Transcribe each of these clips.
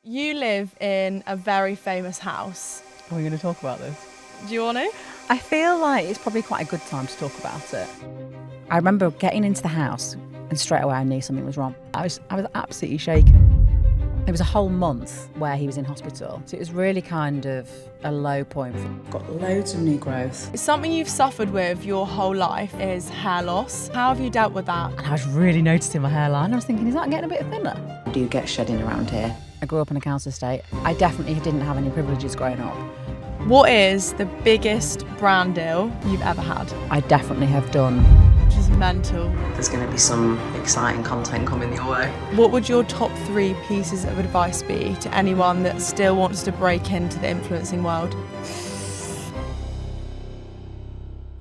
You live in a very famous house. Are we going to talk about this? Do you want to? I feel like it's probably quite a good time to talk about it. I remember getting into the house and straight away I knew something was wrong. I was absolutely shaken. There was a whole month where he was in hospital. So it was really kind of a low point. Got loads of new growth. Something you've suffered with your whole life is hair loss. How have you dealt with that? And I was really noticing my hairline. I was thinking, is that getting a bit thinner? I do get shedding around here. I grew up in a council estate. I definitely didn't have any privileges growing up. What is the biggest brand deal you've ever had? I definitely have done. Which is mental. There's going to be some exciting content coming your way. What would your top 3 pieces of advice be to anyone that still wants to break into the influencing world?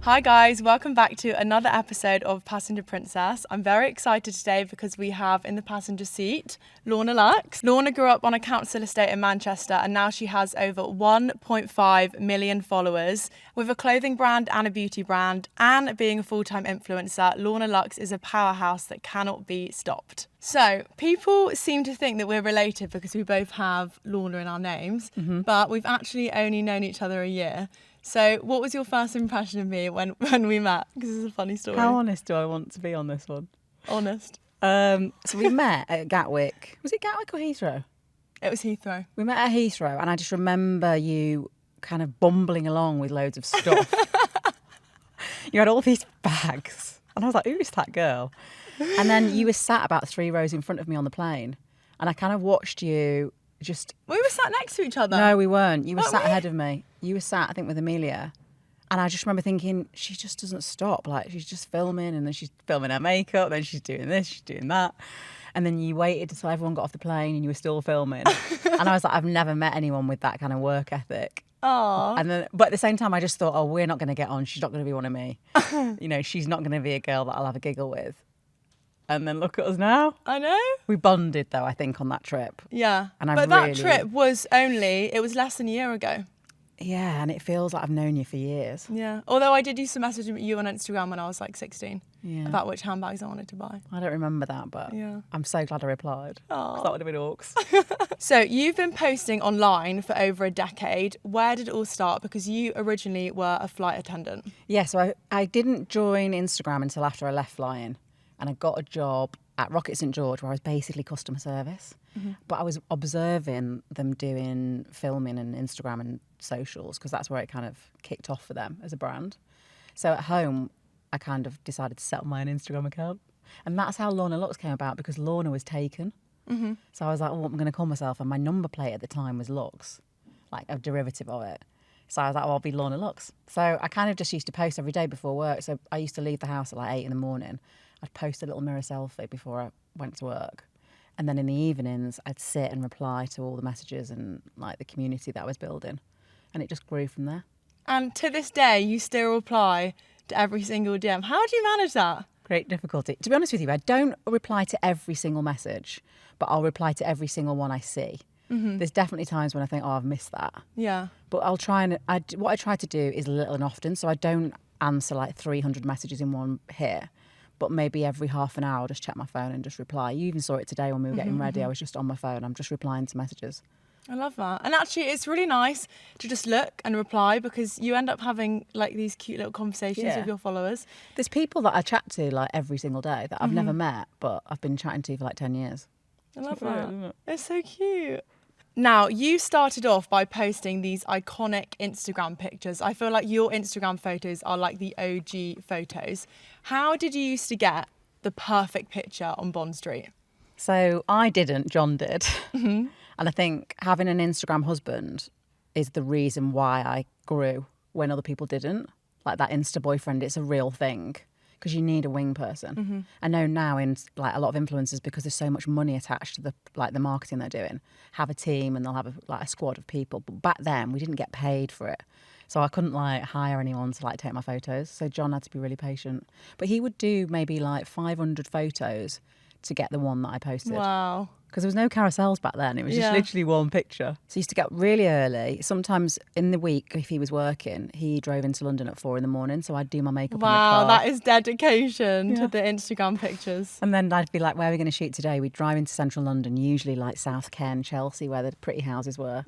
Hi guys, welcome back to another episode of Passenger Princess. I'm very excited today because we have in the passenger seat Lorna Luxe. Lorna grew up on a council estate in Manchester and now she has over 1.5 million followers. With a clothing brand and a beauty brand and being a full-time influencer, Lorna Luxe is a powerhouse that cannot be stopped. So people seem to think that we're related because we both have Lorna in our names, but we've actually only known each other a year. So what was your first impression of me when we met? Because this is a funny story. How honest do I want to be on this one? Honest. So we met at Gatwick. Was it Gatwick or Heathrow? It was Heathrow. We met at Heathrow and I just remember you kind of bumbling along with loads of stuff. You had all these bags and I was like, who is that girl? And then you were sat about 3 rows in front of me on the plane and I kind of watched you just... We were sat next to each other. No, we weren't. You were Weren't sat we? ahead of me. You were sat, I think, with Amelia. And I just remember thinking, she just doesn't stop. Like, she's just filming and then she's filming her makeup, then she's doing this, she's doing that. And then you waited until everyone got off the plane and you were still filming. And I was like, I've never met anyone with that kind of work ethic. Aww. And then, but at the same time, I just thought, oh, we're not going to get on. She's not going to be one of me. You know, she's not going to be a girl that I'll have a giggle with. And then look at us now. I know. We bonded, though, I think, on that trip. Yeah. And I but that really- trip was it was less than a year ago. Yeah, and it feels like I've known you for years. Yeah. Although I did used to message you on Instagram when I was like 16 Yeah. about which handbags I wanted to buy. I don't remember that, but Yeah. I'm so glad I replied. Aw. 'Cause that would have been orcs. So you've been posting online for over a decade. Where did it all start? Because you originally were a flight attendant. Yeah, so I didn't join Instagram until after I left flying. And I got a job at Rocket St George where I was basically customer service. But I was observing them doing filming and Instagram and socials because that's where it kind of kicked off for them as a brand. So at home, I kind of decided to set up my own Instagram account. And that's how Lorna Luxe came about because Lorna was taken. So I was like, oh, what am I going to call myself? And my number plate at the time was Luxe, like a derivative of it. So I was like, well, I'll be Lorna Luxe. So I kind of just used to post every day before work. So I used to leave the house at like 8 in the morning. I'd post a little mirror selfie before I went to work. And then in the evenings, I'd sit and reply to all the messages and like the community that I was building. And it just grew from there. And to this day, you still reply to every single DM. How do you manage that? Great difficulty. To be honest with you, I don't reply to every single message, but I'll reply to every single one I see. There's definitely times when I think, oh, I've missed that. Yeah. But I'll try and, what I try to do is little and often. So I don't answer like 300 messages in one hit. But maybe every half an hour I'll just check my phone and just reply. You even saw it today when we were getting ready. I was just on my phone. I'm just replying to messages. I love that. And actually, it's really nice to just look and reply because you end up having like these cute little conversations Yeah. with your followers. There's people that I chat to like every single day that I've never met, but I've been chatting to for like 10 years. I love brilliant, that. isn't it? It's so cute. Now, you started off by posting these iconic Instagram pictures. I feel like your Instagram photos are like the OG photos. How did you used to get the perfect picture on Bond Street? So I didn't, John did. And I think having an Instagram husband is the reason why I grew when other people didn't. Like that Insta boyfriend, it's a real thing because you need a wing person. I know now in like a lot of influencers, because there's so much money attached to the marketing they're doing, have a team and they'll have a squad of people. But back then we didn't get paid for it. So I couldn't like hire anyone to like take my photos. So John had to be really patient. But he would do maybe like 500 photos to get the one that I posted. Wow. because there was no carousels back then. It was just Yeah. literally one picture. So I used to get up really early. Sometimes in the week, if he was working, he drove into London at 4 a.m. So I'd do my makeup in the Wow, car. that is dedication Yeah. to the Instagram pictures. And then I'd be like, where are we going to shoot today? We'd drive into central London, usually like South Ken, Chelsea, where the pretty houses were.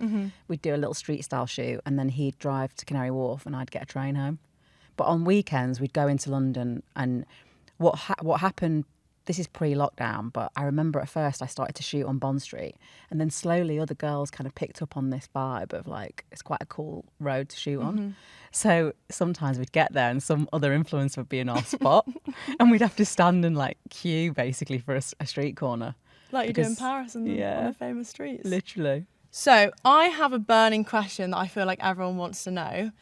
We'd do a little street style shoot, and then he'd drive to Canary Wharf and I'd get a train home. But on weekends, we'd go into London, and what happened, this is pre-lockdown, but I remember at first I started to shoot on Bond Street, and then slowly other girls kind of picked up on this vibe of like, it's quite a cool road to shoot on. So sometimes we'd get there and some other influencer would be in our spot and we'd have to stand and like queue basically for a street corner. Like you do in Because- Paris and yeah. on the famous streets. Literally. So I have a burning question that I feel like everyone wants to know.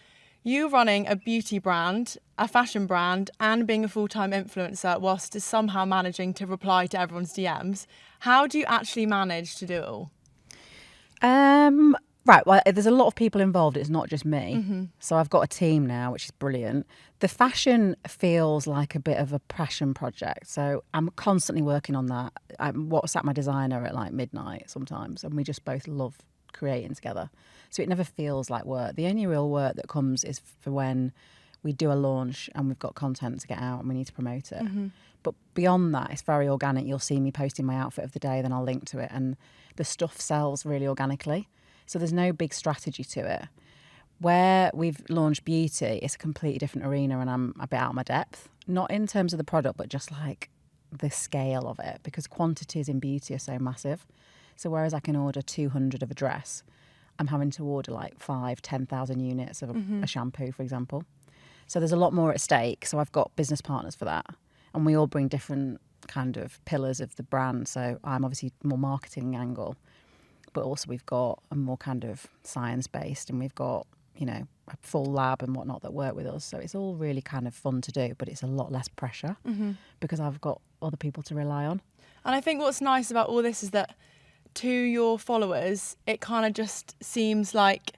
You running a beauty brand, a fashion brand, and being a full-time influencer whilst somehow managing to reply to everyone's DMs, how do you actually manage to do it all? Right, well, there's a lot of people involved. It's not just me. So I've got a team now, which is brilliant. The fashion feels like a bit of a passion project. So I'm constantly working on that. I WhatsApp my designer at like midnight sometimes, and we just both love creating together. So it never feels like work. The only real work that comes is for when we do a launch and we've got content to get out and we need to promote it. But beyond that, it's very organic. You'll see me posting my outfit of the day, then I'll link to it. And the stuff sells really organically. So there's no big strategy to it. Where we've launched beauty, it's a completely different arena and I'm a bit out of my depth. Not in terms of the product, but just like the scale of it, because quantities in beauty are so massive. So whereas I can order 200 of a dress, I'm having to order like 10,000 units of a shampoo, for example. So there's a lot more at stake. So I've got business partners for that. And we all bring different kind of pillars of the brand. So I'm obviously more marketing angle, but also we've got a more kind of science-based, and we've got, you know, a full lab and whatnot that work with us. So it's all really kind of fun to do, but it's a lot less pressure because I've got other people to rely on. And I think what's nice about all this is that to your followers, it kind of just seems like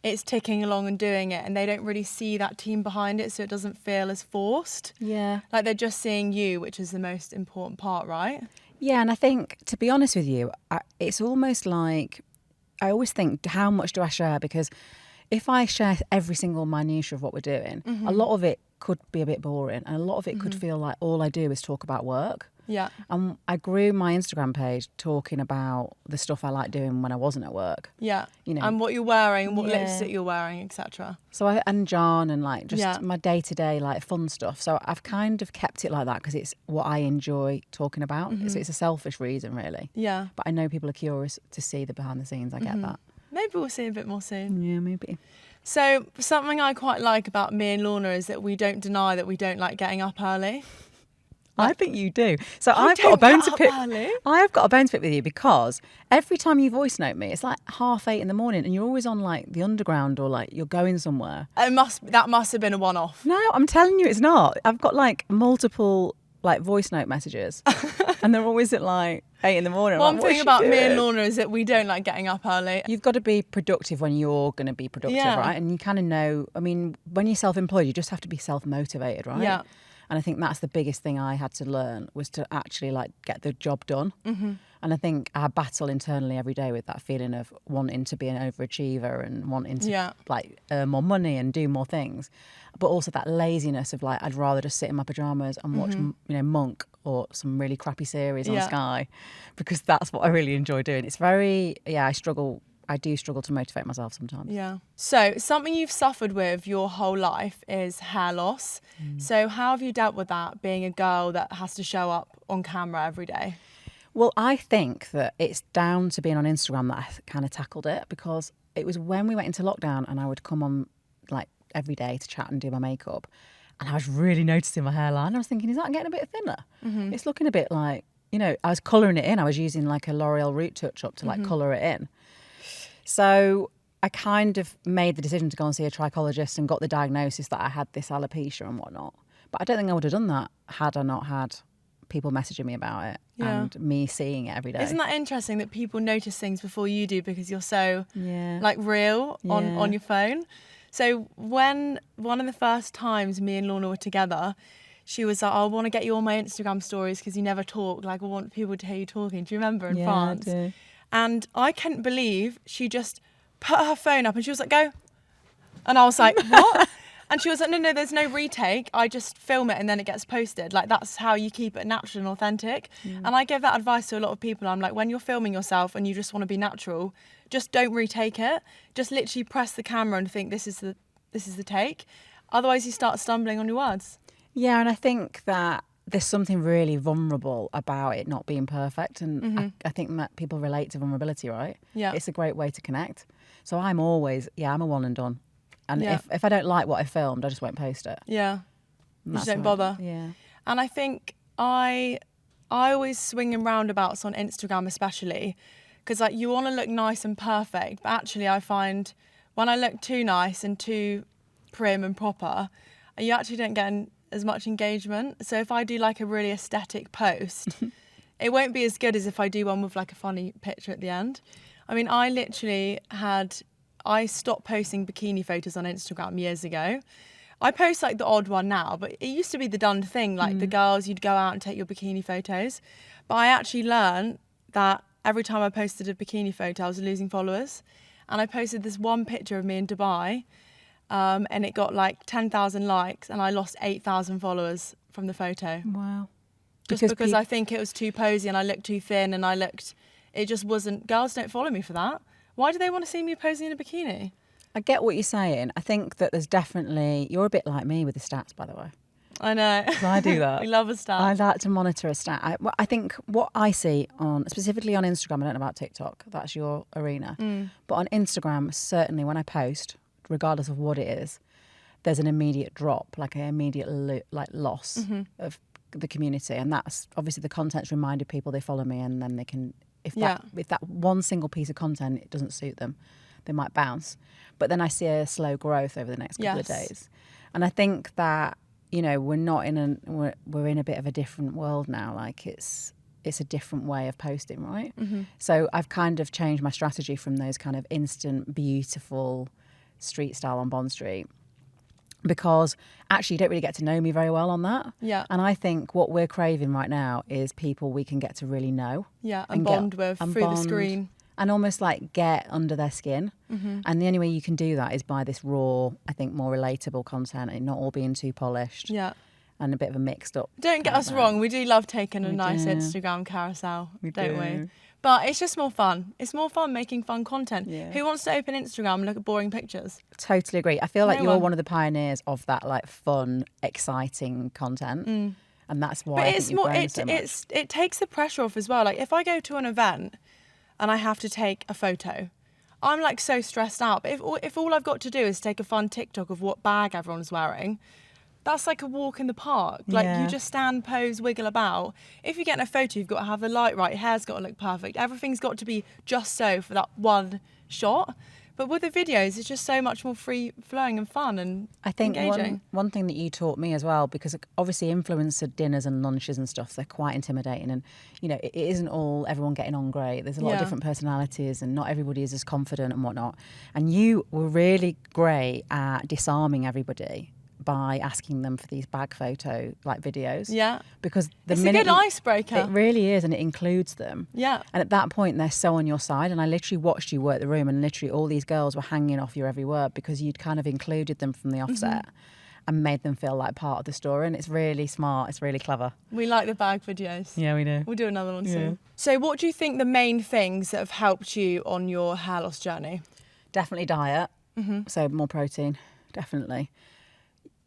it's ticking along and doing it, and they don't really see that team behind it, so it doesn't feel as forced. Yeah. Like they're just seeing you, which is the most important part, right? Yeah, and I think, to be honest with you, it's almost like, I always think, how much do I share? Because if I share every single minutiae of what we're doing, a lot of it could be a bit boring, and a lot of it could feel like all I do is talk about work. Yeah. And I grew my Instagram page talking about the stuff I like doing when I wasn't at work. Yeah. You know. And what you're wearing, what Yeah. lipstick you're wearing, etc. So and John, and like just Yeah. my day-to-day like fun stuff. So I've kind of kept it like that because it's what I enjoy talking about. So it's a selfish reason, really. Yeah. But I know people are curious to see the behind the scenes. I get that. Maybe we'll see a bit more soon. Yeah, maybe. So something I quite like about me and Lorna is that we don't deny that we don't like getting up early. I think you do. So I I've got a don't bone get to up pick. early. I've got a bone to pick with you because every time you voice note me, it's like 8:30 in the morning, and you're always on like the underground or like you're going somewhere. That must have been a one-off. No, I'm telling you, it's not. I've got like multiple like voice note messages, and they're always at like 8 in the morning. I'm One like, "What's thing she about me and doing?" Lorna is that we don't like getting up early. You've got to be productive when you're going to be productive, Yeah. right? And you kind of know, I mean, when you're self-employed, you just have to be self-motivated, right? Yeah. And I think that's the biggest thing I had to learn, was to actually like get the job done. And I think I battle internally every day with that feeling of wanting to be an overachiever and wanting to Yeah. like earn more money and do more things, but also that laziness of like, I'd rather just sit in my pajamas and watch, you know, Monk or some really crappy series on Yeah. Sky, because that's what I really enjoy doing. It's very, I do struggle to motivate myself sometimes. Yeah. So something you've suffered with your whole life is hair loss. So how have you dealt with that, being a girl that has to show up on camera every day? Well, I think that it's down to being on Instagram that I kind of tackled it, because it was when we went into lockdown and I would come on like every day to chat and do my makeup, and I was really noticing my hairline. I was thinking, is that getting a bit thinner? It's looking a bit like, you know, I was colouring it in. I was using like a L'Oreal Root Touch Up to like colour it in. So I kind of made the decision to go and see a trichologist and got the diagnosis that I had this alopecia and whatnot. But I don't think I would have done that had I not had people messaging me about it and me seeing it every day. Isn't that interesting that people notice things before you do because you're so Yeah. like real Yeah. on your phone? So when one of the first times me and Lorna were together, she was like, I want to get you on my Instagram stories because you never talk. Like, I want people to hear you talking. Do you remember in France? I do. And I couldn't believe she just put her phone up and she was like, go. And I was like, what? And she was like, no, there's no retake. I just film it and then it gets posted. Like, that's how you keep it natural and authentic. And I give that advice to a lot of people. I'm like, when you're filming yourself and you just want to be natural, just don't retake it. Just literally press the camera and think this is the take. Otherwise, you start stumbling on your words. Yeah, and I think that there's something really vulnerable about it not being perfect. And I think that people relate to vulnerability, right? Yeah. It's a great way to connect. So I'm always, I'm a one and done. And if I don't like what I filmed, I just won't post it. Yeah. And You just that's don't what- bother. Yeah. And I think I always swing in roundabouts on Instagram especially because like you want to look nice and perfect, but actually I find when I look too nice and too prim and proper, you actually don't get as much engagement. So if I do like a really aesthetic post, it won't be as good as if I do one with like a funny picture at the end. I mean, I stopped posting bikini photos on Instagram years ago. I post like the odd one now, but it used to be the done thing, like the girls, you'd go out and take your bikini photos. But I actually learned that every time I posted a bikini photo, I was losing followers. And I posted this one picture of me in Dubai, and it got like 10,000 likes, and I lost 8,000 followers from the photo. Wow. Just because I think it was too posy and I looked too thin and it just wasn't, girls don't follow me for that. Why do they want to see me posing in a bikini? I get what you're saying. I think that there's definitely, you're a bit like me with the stats, by the way. I know. 'Cause I do that. We love a stat. I like to monitor a stat. I think what I see specifically on Instagram, I don't know about TikTok, that's your arena, but on Instagram, certainly when I post, regardless of what it is, there's an immediate drop, like an immediate loss of the community. And that's obviously the content's reminded people they follow me, and then they can, if that one single piece of content, it doesn't suit them, they might bounce. But then I see a slow growth over the next couple of days. And I think that, you know, we're in a bit of a different world now. Like it's a different way of posting, right? So I've kind of changed my strategy from those kind of instant, beautiful street style on Bond Street, because actually you don't really get to know me very well on that. Yeah. And I think what we're craving right now is people we can get to really know. Yeah, and bond with through the screen. And almost like get under their skin. And the only way you can do that is by this raw, I think, more relatable content and not all being too polished. Yeah. And a bit of a mixed up. Don't get us wrong, we do love taking a nice do. Instagram carousel, We don't do. we? But it's just more fun. It's more fun making fun content. Yeah. Who wants to open Instagram and look at boring pictures? Totally agree. I feel like No you're one. one of the pioneers of that like fun, exciting content. And that's why But I it's think you've more grown so much. it takes the pressure off as well. Like if I go to an event and I have to take a photo, I'm like so stressed out. But if all I've got to do is take a fun TikTok of what bag everyone's wearing, that's like a walk in the park. Like Yeah. you just stand, pose, wiggle about. If you're getting a photo, you've got to have the light right. Your hair's got to look perfect. Everything's got to be just so for that one shot. But with the videos, it's just so much more free flowing and fun and I think engaging. one thing that you taught me as well, because obviously influencer dinners and lunches and stuff, they're quite intimidating. And, you know, it isn't all everyone getting on great. There's a lot of Yeah. different personalities and not everybody is as confident and whatnot. And you were really great at disarming everybody by asking them for these bag photo like videos. Yeah. Because the It's a minute good icebreaker. It really is, and it includes them. Yeah. And at that point, they're so on your side. And I literally watched you work the room, and literally all these girls were hanging off your every word because you'd kind of included them from the offset and made them feel like part of the story. And it's really smart. It's really clever. We like the bag videos. Yeah, we do. We'll do another one Yeah. soon. So what do you think the main things that have helped you on your hair loss journey? Definitely diet. So more protein, definitely.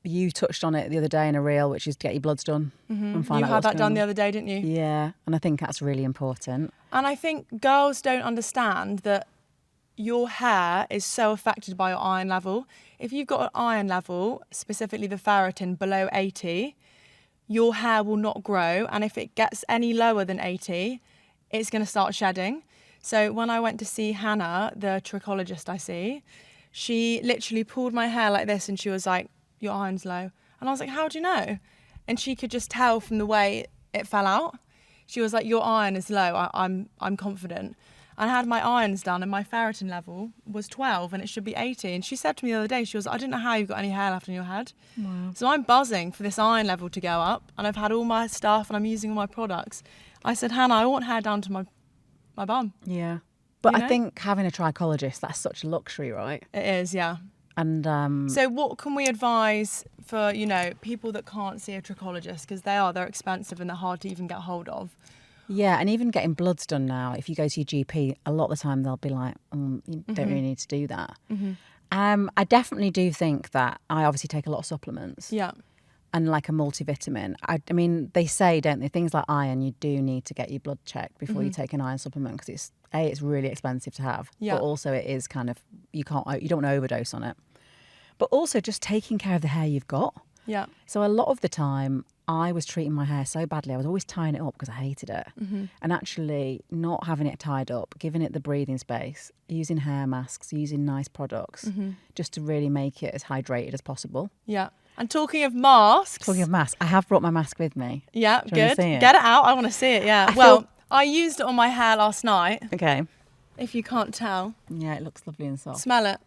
You touched on it the other day in a reel, which is to get your bloods done. And find You out had what's that done going the on. other day, didn't you? Yeah, and I think that's really important. And I think girls don't understand that your hair is so affected by your iron level. If you've got an iron level, specifically the ferritin, below 80, your hair will not grow. And if it gets any lower than 80, it's going to start shedding. So when I went to see Hannah, the trichologist I see, she literally pulled my hair like this and she was like, your iron's low. And I was like, how do you know? And she could just tell from the way it fell out. She was like, your iron is low. I'm confident. and I had my irons done and my ferritin level was 12 and it should be 80. And she said to me the other day, she was, I don't know how you've got any hair left on your head. Wow. So I'm buzzing for this iron level to go up, and I've had all my stuff and I'm using all my products. I said, Hannah, I want hair down to my bum. Yeah. But You I know? think having a trichologist, that's such a luxury, right? It is, yeah. And So what can we advise for, people that can't see a trichologist, because they're expensive and they're hard to even get hold of? yeah, and even getting bloods done now, if you go to your GP, a lot of the time they'll be like, you don't really need to do that. I definitely do think that I obviously take a lot of supplements. Yeah. And like a multivitamin. I mean, they say, don't they, things like iron, you do need to get your blood checked before you take an iron supplement, because it's really expensive to have. Yeah. But also it is kind of, you don't want to overdose on it. But also just taking care of the hair you've got. Yeah. So a lot of the time I was treating my hair so badly, I was always tying it up because I hated it. And actually not having it tied up, giving it the breathing space, using hair masks, using nice products, just to really make it as hydrated as possible. Yeah. And talking of masks. Talking of masks, I have brought my mask with me. Yeah, Do you wanna good. see it? Get it out. I want to see it, yeah. I used it on my hair last night, Okay. if you can't tell. Yeah, it looks lovely and soft. Smell it.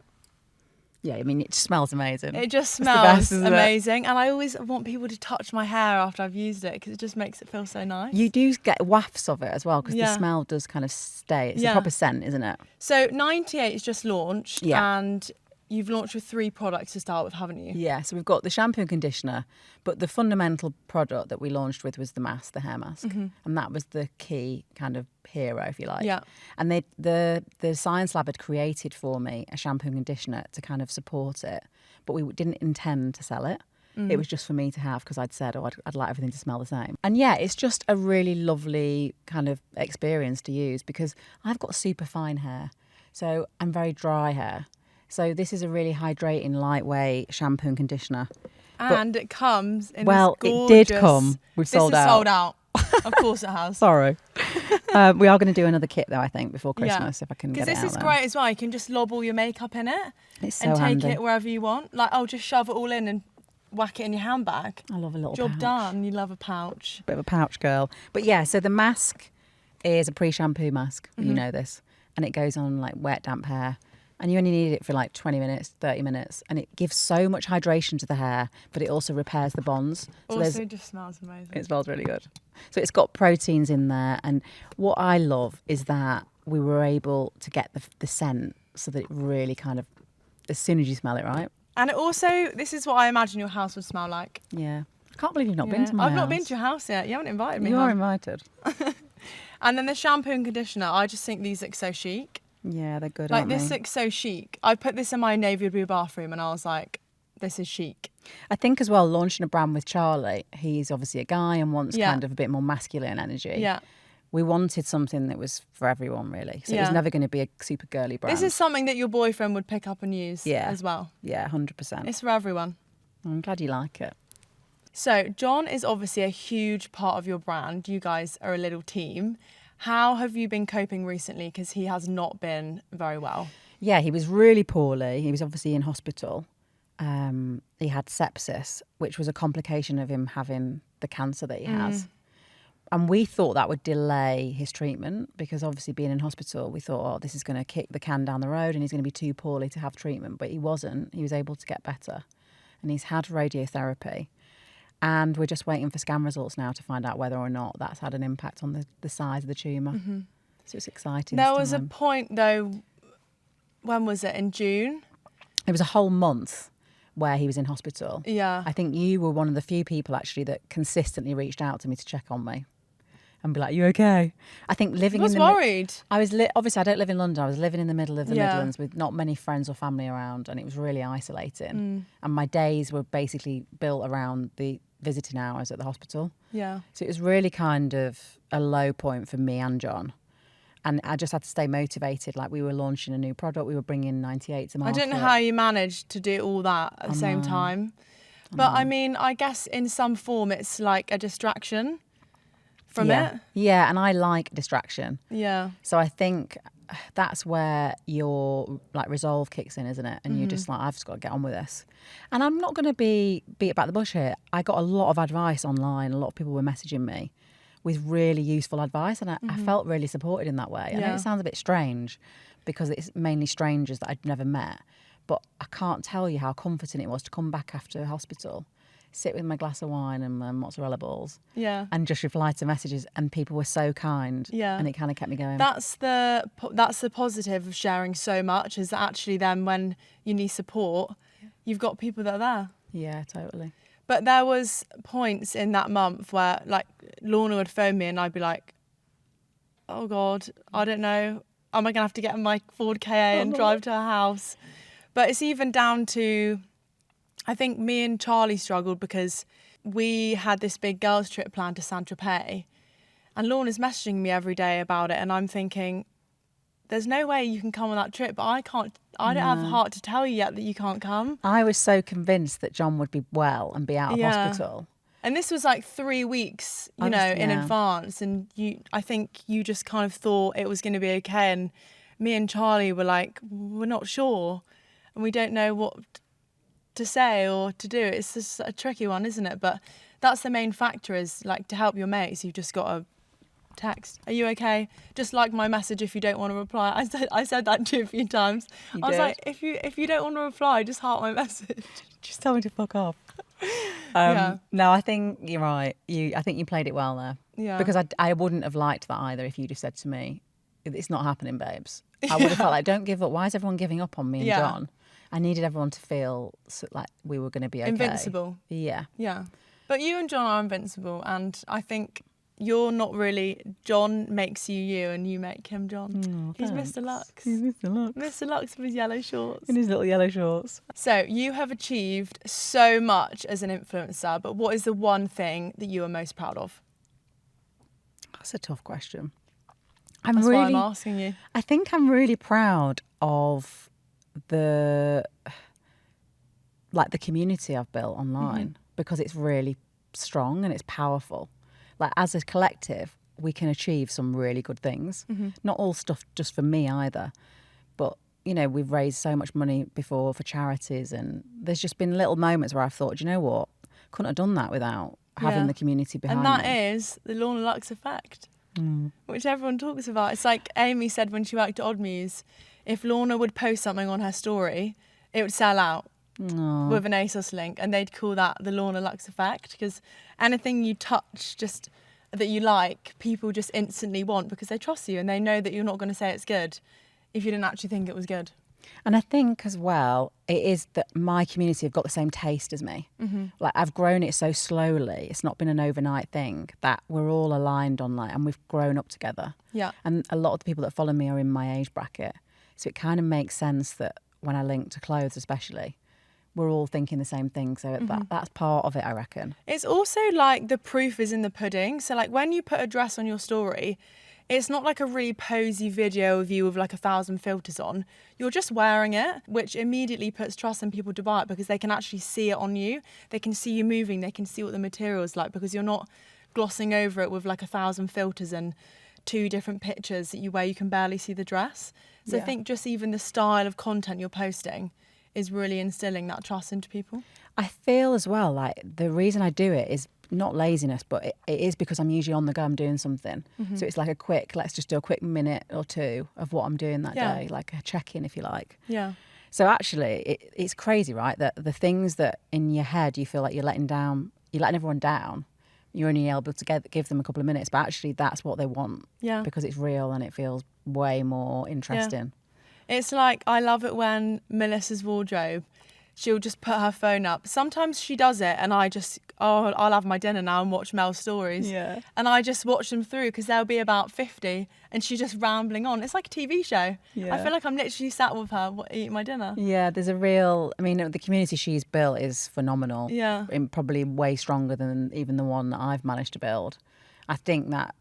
Yeah, I mean, it smells amazing. It just It's the smells best, isn't it? amazing. And I always want people to touch my hair after I've used it, because it just makes it feel so nice. You do get wafts of it as well, because the Yeah. smell does kind of stay. It's Yeah. a proper scent, isn't it? So 98 is just launched, Yeah. and you've launched with 3 products to start with, haven't you? Yeah, so we've got the shampoo and conditioner, but the fundamental product that we launched with was the mask, the hair mask. And that was the key kind of hero, if you like. Yeah. And the Science Lab had created for me a shampoo and conditioner to kind of support it, but we didn't intend to sell it. It was just for me to have, because I'd said, I'd like everything to smell the same. And yeah, it's just a really lovely kind of experience to use, because I've got super fine hair, so I'm very dry hair. So this is a really hydrating, lightweight shampoo and conditioner. And it comes in Well, this it gorgeous... did come. We've sold This is out. sold out. Of course it has. Sorry. We are going to do another kit, though, I think, before Christmas, if I can get Because it out this is there. great as well. You can just lob all your makeup in it It's so and take handy. it wherever you want. Like, just shove it all in and whack it in your handbag. I love a little Job pouch. done. You love a pouch. Bit of a pouch girl. But yeah, so the mask is a pre-shampoo mask. You know this. And it goes on like wet, damp hair. And you only need it for like 20 minutes, 30 minutes. And it gives so much hydration to the hair, but it also repairs the bonds. So Also, it just smells amazing. it smells really good. So it's got proteins in there. And what I love is that we were able to get the scent so that it really kind of, as soon as you smell it, right? And it also, this is what I imagine your house would smell like. Yeah. I can't believe you've not been to my I've house. not been to your house yet. You haven't invited me. You are hon. invited. And then the shampoo and conditioner, I just think these look so chic. Yeah, they're good, Like, aren't this they? looks so chic. I put this in my navy blue bathroom and I was like, this is chic. I think as well, launching a brand with Charlie, he's obviously a guy and wants Yeah. kind of a bit more masculine energy. Yeah. We wanted something that was for everyone, really. So it was Yeah. never going to be a super girly brand. This is something that your boyfriend would pick up and use Yeah. as well. Yeah, 100%. It's for everyone. I'm glad you like it. So John is obviously a huge part of your brand. You guys are a little team. How have you been coping recently? Because he has not been very well. Yeah, he was really poorly. He was obviously in hospital. He had sepsis, which was a complication of him having the cancer that he has. And we thought that would delay his treatment, because obviously being in hospital, we thought, this is going to kick the can down the road and he's going to be too poorly to have treatment. But he wasn't. He was able to get better. And he's had radiotherapy. And we're just waiting for scan results now to find out whether or not that's had an impact on the size of the tumour. So it's exciting. There was a point though, when was it? In June? It was a whole month where he was in hospital. Yeah. I think you were one of the few people actually that consistently reached out to me to check on me and be like, "You okay?" I think living I was in the worried. I was obviously I don't live in London. I was living in the middle of the Yeah. Midlands with not many friends or family around, and it was really isolating. And my days were basically built around the visiting hours at the hospital. Yeah. So it was really kind of a low point for me and John. And I just had to stay motivated. Like, we were launching a new product. We were bringing 98 to I market. don't know how you managed to do all that at the same time. But I mean, I guess in some form it's like a distraction from it. Yeah, and I like distraction. Yeah. So I think that's where your like resolve kicks in, isn't it? And you're just like, I've just got to get on with this. And I'm not going to beat about the bush here. I got a lot of advice online. A lot of people were messaging me with really useful advice, and I felt really supported in that way. I know Yeah. it sounds a bit strange because it's mainly strangers that I'd never met, but I can't tell you how comforting it was to come back after hospital, sit with my glass of wine and my mozzarella balls, Yeah. and just reply to messages, and people were so kind, Yeah. and it kind of kept me going. That's the positive of sharing so much, is that actually then when you need support, you've got people that are there. Yeah, totally. But there was points in that month where like Lorna would phone me and I'd be like, oh God, I don't know. Am I going to have to get in my Ford KA and drive to her house? But it's even down to, I think me and Charlie struggled because we had this big girls trip planned to Saint-Tropez, and Lorna's messaging me every day about it, and I'm thinking, there's no way you can come on that trip, but I don't have the heart to tell you yet that you can't come. I was so convinced that John would be well and be out of Yeah. hospital. And this was like 3 weeks, in advance. And I think you just kind of thought it was going to be okay. And me and Charlie were like, we're not sure. And we don't know what to say or to do. It's just a tricky one, isn't it? But that's the main factor, is like to help your mates, you've just got to text. Are you okay? Just like my message if you don't want to reply. I said that to you a few times. I was like, if you don't want to reply, just heart my message. Just tell me to fuck off. Yeah. No, I think you're right. I think you played it well there. Yeah. Because I wouldn't have liked that either if you'd have said to me, it's not happening, babes. I would have felt like, don't give up. Why is everyone giving up on me and John? I needed everyone to feel like we were going to be okay. Invincible. Yeah. Yeah. But you and John are invincible, and I think you're not really. John makes you you, and you make him John. He's thanks. Mr. Lux. He's Mr. Lux. Mr. Lux with his yellow shorts. In his little yellow shorts. So you have achieved so much as an influencer, but what is the one thing that you are most proud of? That's a tough question. That's why I'm asking you. I think I'm really proud of the community I've built online, because it's really strong and it's powerful. Like, as a collective, we can achieve some really good things. Not all stuff just for me either, but we've raised so much money before for charities, and there's just been little moments where I've thought, you know what, couldn't have done that without having the community behind me. And that is the Lorna Luxe effect, which everyone talks about. It's like Amy said when she worked at Odd Muse, if Lorna would post something on her story, it would sell out with an ASOS link, and they'd call that the Lorna Luxe effect, because anything you touch just that you like, people just instantly want, because they trust you and they know that you're not going to say it's good if you didn't actually think it was good. And I think as well, it is that my community have got the same taste as me. Like, I've grown it so slowly. It's not been an overnight thing, that we're all aligned on, and we've grown up together. Yeah. And a lot of the people that follow me are in my age bracket. So it kind of makes sense that when I link to clothes especially, we're all thinking the same thing. So that's part of it, I reckon. It's also like the proof is in the pudding. So like when you put a dress on your story, it's not like a really posy video of you with like 1,000 filters on. You're just wearing it, which immediately puts trust in people to buy it, because they can actually see it on you. They can see you moving. They can see what the material is like, because you're not glossing over it with like 1,000 filters and 2 different pictures where you can barely see the dress. So I think just even the style of content you're posting is really instilling that trust into people. I feel as well like the reason I do it is not laziness, but it is because I'm usually on the go, I'm doing something. So it's like let's just do a quick minute or 2 of what I'm doing that day, like a check-in, if you like. Yeah. So actually, it's crazy, right? That the things that in your head you feel like you're letting everyone down, you're only able to give them a couple of minutes, but actually that's what they want. Yeah. Because it's real and it feels way more interesting. It's like, I love it when Melissa's wardrobe, she'll just put her phone up. Sometimes she does it and I'll have my dinner now and watch Mel's stories. Yeah. And I just watch them through, because there'll be about 50 and she's just rambling on. It's like a TV show. Yeah. I feel like I'm literally sat with her eating my dinner. Yeah, there's the community she's built is phenomenal. Yeah. And probably way stronger than even the one that I've managed to build. I think that,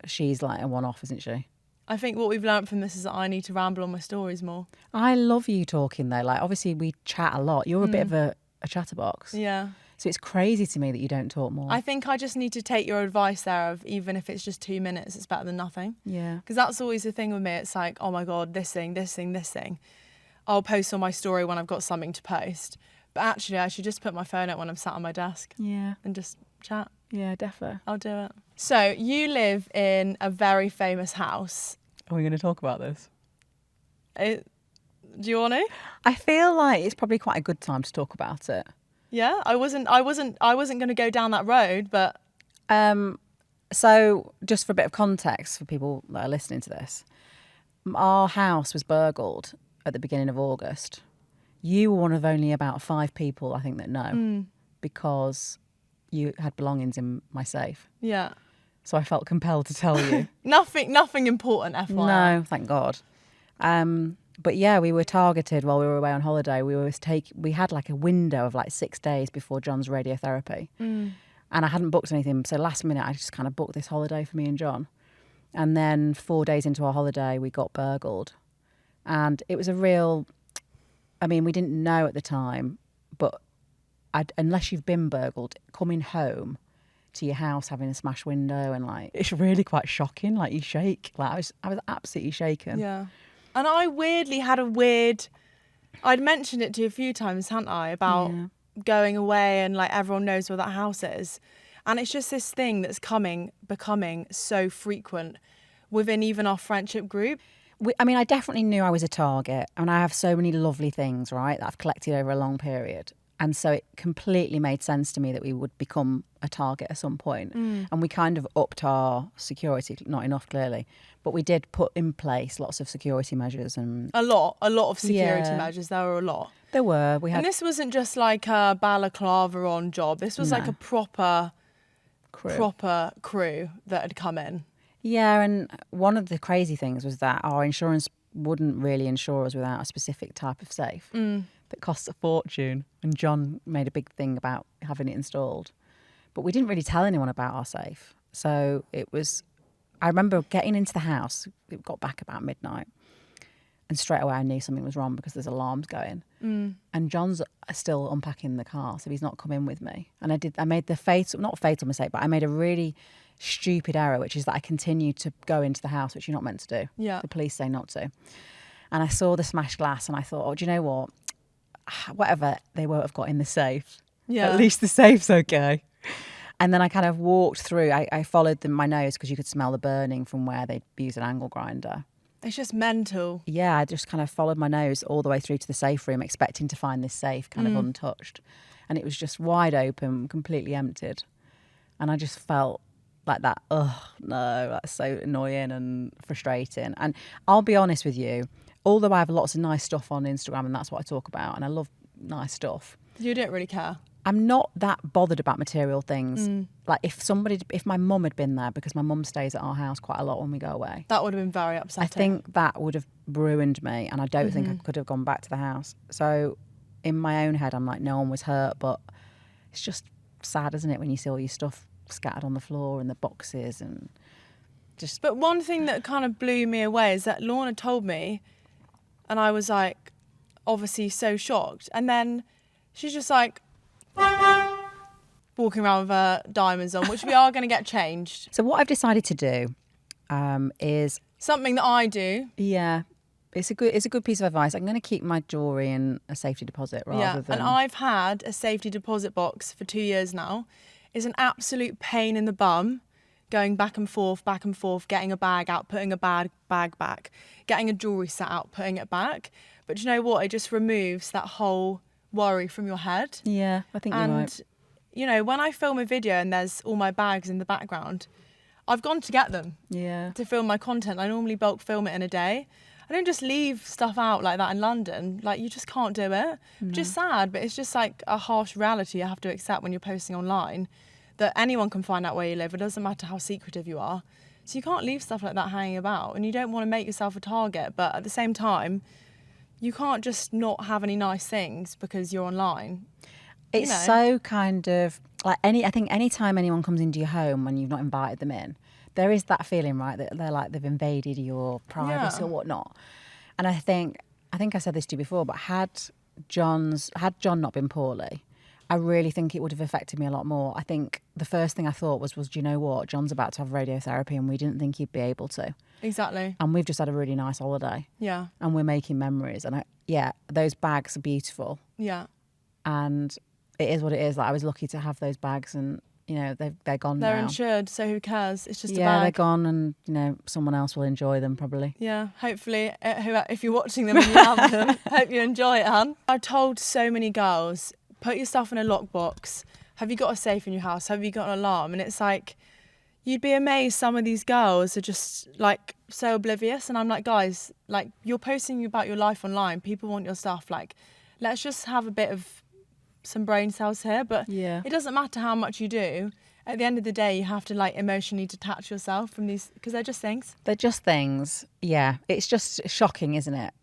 she's like a one-off, isn't she? I think what we've learned from this is that I need to ramble on my stories more. I love you talking though. Like, obviously we chat a lot. You're a bit of a chatterbox. Yeah. So it's crazy to me that you don't talk more. I think I just need to take your advice there of, even if it's just 2 minutes, it's better than nothing. Yeah. Because that's always the thing with me. It's like, oh my God, this thing. I'll post on my story when I've got something to post. But actually, I should just put my phone out when I'm sat on my desk. Yeah. And just chat. Yeah, defo. I'll do it. So you live in a very famous house. Are we going to talk about this? Do you want to? I feel like it's probably quite a good time to talk about it. Yeah, I wasn't going to go down that road, but So just for a bit of context for people that are listening to this, our house was burgled at the beginning of August. You were one of only about 5 people, I think, that know, because you had belongings in my safe. yeah, So I felt compelled to tell you. nothing important, FYI. No, thank God. But yeah, we were targeted while we were away on holiday. We had like a window of like 6 days before John's radiotherapy. And I hadn't booked anything. So last minute, I just kind of booked this holiday for me and John. And then 4 days into our holiday, we got burgled. And it was a real, I mean, we didn't know at the time, but unless you've been burgled, coming home to your house having a smashed window and like, it's really quite shocking. Like you shake. Like I was absolutely shaken. Yeah. And I weirdly had I'd mentioned it to you a few times, hadn't I, about going away and like everyone knows where that house is. And it's just this thing that's becoming so frequent within even our friendship group. I definitely knew I was a target, and I have so many lovely things, right, that I've collected over a long period. And so it completely made sense to me that we would become a target at some point. And we kind of upped our security, not enough clearly, but we did put in place lots of security measures. And A lot of security measures. There were a lot. There were. And this wasn't just like a balaclava on job. This was like a proper crew that had come in. Yeah, and one of the crazy things was that our insurance wouldn't really insure us without a specific type of safe that costs a fortune. And John made a big thing about having it installed. But we didn't really tell anyone about our safe. So I remember getting into the house, it got back about midnight. And straight away I knew something was wrong because there's alarms going. And John's still unpacking the car, so he's not come in with me. And I made the not fatal mistake, but I made a really stupid error, which is that I continued to go into the house, which you're not meant to do. Yeah. The police say not to. And I saw the smashed glass and I thought, oh, do you know what? Whatever they won't have got in the safe. Yeah. At least the safe's okay. And then I kind of walked through. I followed my nose because you could smell the burning from where they'd used an angle grinder. It's just mental. Yeah, I just kind of followed my nose all the way through to the safe room, expecting to find this safe kind of untouched. And it was just wide open, completely emptied. And I just felt like that, oh, no, that's so annoying and frustrating. And I'll be honest with you, although I have lots of nice stuff on Instagram and that's what I talk about, and I love nice stuff, You didn't really care. I'm not that bothered about material things. Like if my mum had been there, because my mum stays at our house quite a lot when we go away, That would have been very upsetting. I think that would have ruined me, and I don't think I could have gone back to the house. So in my own head, I'm like, no one was hurt, but it's just sad, isn't it, when you see all your stuff scattered on the floor and the boxes and just... But one thing that kind of blew me away is that Lorna told me, and I was like, obviously so shocked. And then she's just like... walking around with her diamonds on, which we are going to get changed. So what I've decided to do is... Something that I do. Yeah, it's a good piece of advice. I'm going to keep my jewellery in a safety deposit rather than... And I've had a safety deposit box for 2 years now. It's an absolute pain in the bum, going back and forth, getting a bag out, putting a bag back, getting a jewellery set out, putting it back. But you know what? It just removes that whole worry from your head. Yeah, I think you're right. And, you know, when I film a video and there's all my bags in the background, I've gone to get them to film my content. I normally bulk film it in a day. I don't just leave stuff out like that in London. Like, you just can't do it. No. Which is sad, but it's just like a harsh reality you have to accept when you're posting online, that anyone can find out where you live. It doesn't matter how secretive you are. So you can't leave stuff like that hanging about, and you don't want to make yourself a target. But at the same time, you can't just not have any nice things because you're online. It's so kind of like I think any time anyone comes into your home when you've not invited them in, there is that feeling, right, that they're like they've invaded your privacy or whatnot. And I think I said this to you before, but had John not been poorly, I really think it would have affected me a lot more. I think the first thing I thought was, do you know what? John's about to have radiotherapy and we didn't think he'd be able to. Exactly. And we've just had a really nice holiday. Yeah. And we're making memories. And those bags are beautiful. Yeah. And it is what it is. Like, I was lucky to have those bags, and they're gone They're now. insured, so who cares? It's just a Yeah, bag. they're gone, and someone else will enjoy them probably. Yeah, hopefully, if you're watching them and you have them, hope you enjoy it, Han. I've told so many girls, put your stuff in a lockbox. Have you got a safe in your house? Have you got an alarm? And it's like, you'd be amazed some of these girls are just like so oblivious. And I'm like, guys, like you're posting about your life online. People want your stuff. Like, let's just have a bit of some brain cells here. But Yeah. it doesn't matter how much you do. At the end of the day, you have to like emotionally detach yourself from these because they're just things. They're just things. Yeah. It's just shocking, isn't it,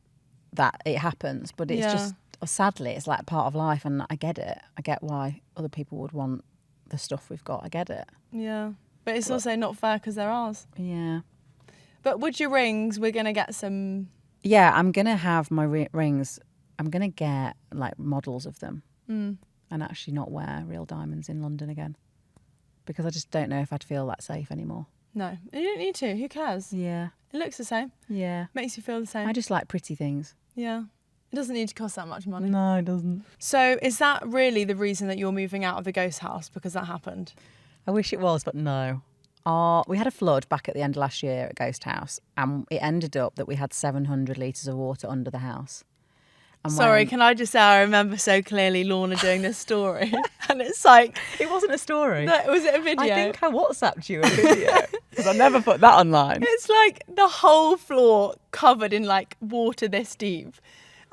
that it happens. But it's just, sadly, it's like part of life. And I get it. I get why other people would want the stuff we've got. I get it. Yeah. But it's also not fair because they're ours. Yeah. But with your rings, we're going to get some... Yeah, I'm going to have my rings. I'm going to get like models of them and actually not wear real diamonds in London again. Because I just don't know if I'd feel that safe anymore. No, you don't need to. Who cares? Yeah. It looks the same. Yeah. Makes you feel the same. I just like pretty things. Yeah. It doesn't need to cost that much money. No, it doesn't. So is that really the reason that you're moving out of the ghost house? Because that happened? I wish it was, but no. We had a flood back at the end of last year at Ghost House, and it ended up that we had 700 litres of water under the house. And Sorry, can I just say I remember so clearly Lorna doing this story. And it's like... It wasn't a story. No, was it a video? I think I WhatsApped you a video because I never put that online. It's like the whole floor covered in like water this deep.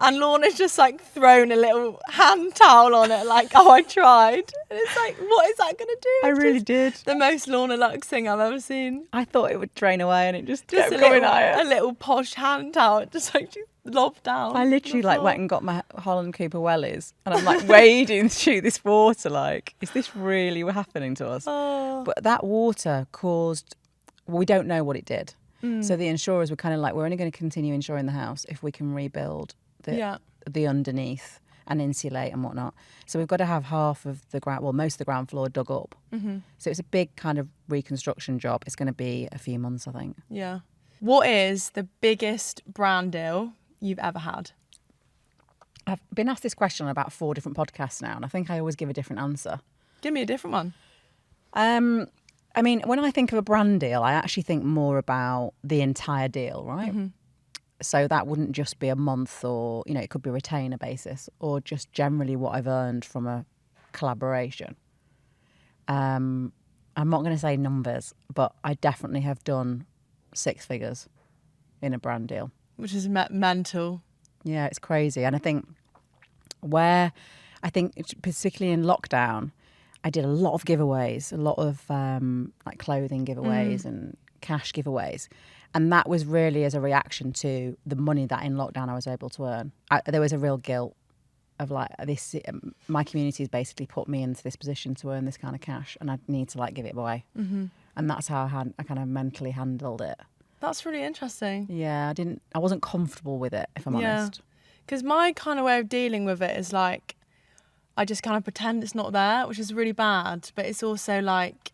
And Lorna's just like thrown a little hand towel on it, like, oh, I tried. And it's like, what is that going to do? I It's really just did. The most Lorna Luxe thing I've ever seen. I thought it would drain away, and it just Just kept a coming little, out. a little posh hand towel, just like lobbed down. I literally the like floor. went and got my Holland Cooper wellies, and I'm like wading through this water. Like, is this really happening to us? Oh. But that water caused. We don't know what it did. So the insurers were kind of like, we're only going to continue insuring the house if we can rebuild the underneath and insulate and whatnot. So we've got to have half of the ground, well, most of the ground floor dug up. Mm-hmm. So it's a big kind of reconstruction job. It's going to be a few months, I think. Yeah. What is the biggest brand deal you've ever had? I've been asked this question on about 4 different podcasts now, and I think I always give a different answer. Give me a different one. I mean, when I think of a brand deal, I actually think more about the entire deal, right? Mm-hmm. So that wouldn't just be a month, or, it could be a retainer basis, or just generally what I've earned from a collaboration. I'm not going to say numbers, but I definitely have done 6 figures in a brand deal. Which is mental. Yeah, it's crazy. And I think particularly in lockdown, I did a lot of giveaways, a lot of like clothing giveaways and cash giveaways. And that was really as a reaction to the money that in lockdown I was able to earn. There was a real guilt of like, this. My community has basically put me into this position to earn this kind of cash, and I need to like give it away. Mm-hmm. And that's how I kind of mentally handled it. That's really interesting. Yeah, I wasn't comfortable with it, if I'm honest. Because my kind of way of dealing with it is like, I just kind of pretend it's not there, which is really bad. But it's also like,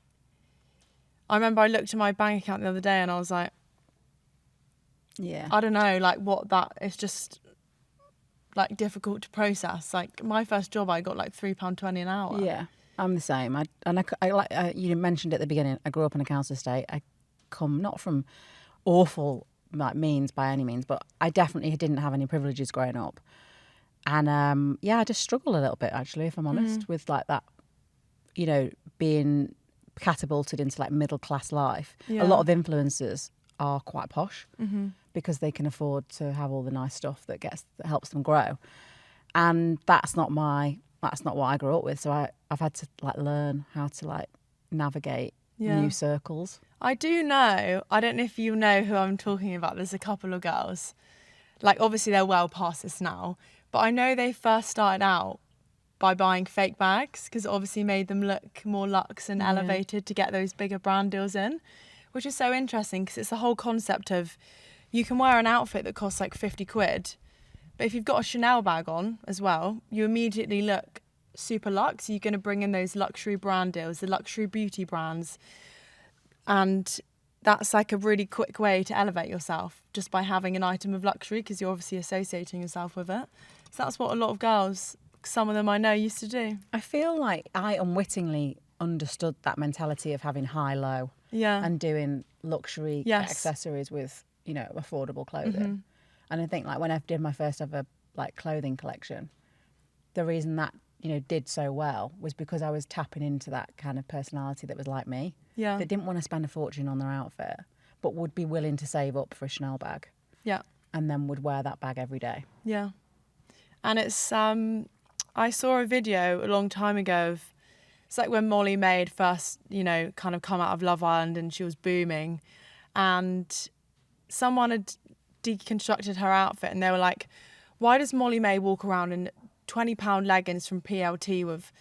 I remember I looked at my bank account the other day and I was like, yeah, I don't know, like what that, it's just like difficult to process. Like my first job, I got like £3.20 an hour. Yeah, I'm the same. You mentioned at the beginning, I grew up in a council estate. I come not from awful like means by any means, but I definitely didn't have any privileges growing up. And I just struggle a little bit, actually, if I'm honest, with like that, being catapulted into like middle class life. Yeah. A lot of influencers are quite posh because they can afford to have all the nice stuff that helps them grow. And that's not what I grew up with. So I've had to like learn how to like navigate new circles. I do know, I don't know if you know who I'm talking about. There's a couple of girls, like obviously they're well past this now, but I know they first started out by buying fake bags because it obviously made them look more luxe and elevated to get those bigger brand deals in, which is so interesting because it's the whole concept of you can wear an outfit that costs like 50 quid, but if you've got a Chanel bag on as well, you immediately look super luxe. You're going to bring in those luxury brand deals, the luxury beauty brands, and that's like a really quick way to elevate yourself just by having an item of luxury because you're obviously associating yourself with it. So that's what a lot of girls, some of them I know, used to do. I feel like I unwittingly understood that mentality of having high-low Yeah. and doing luxury Yes. accessories with, you know, affordable clothing. And I think like when I did my first ever like clothing collection, the reason that, you know, did so well was because I was tapping into that kind of personality that was like me. Yeah. That didn't want to spend a fortune on their outfit, but would be willing to save up for a Chanel bag Yeah. and then would wear that bag every day. Yeah. And it's I saw a video a long time ago of, it's like when Molly Maid first, you know, kind of come out of Love Island and she was booming, and someone had deconstructed her outfit and they were like, why does Molly May walk around in £20 leggings from PLT with,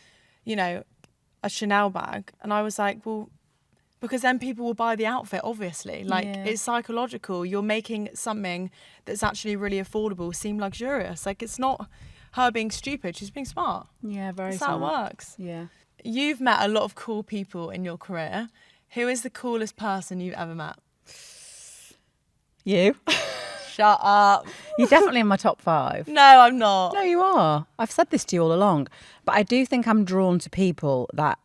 you know, a Chanel bag? And I was like, well, because then people will buy the outfit, obviously. Like, Yeah. it's psychological. You're making something that's actually really affordable seem luxurious. Like, it's not her being stupid, she's being smart. Yeah, very That's how it smart. works. Yeah. You've met a lot of cool people in your career. Who is the coolest person you've ever met? You? Shut up. You're definitely in my top 5. No, I'm not. No, you are. I've said this to you all along. But I do think I'm drawn to people that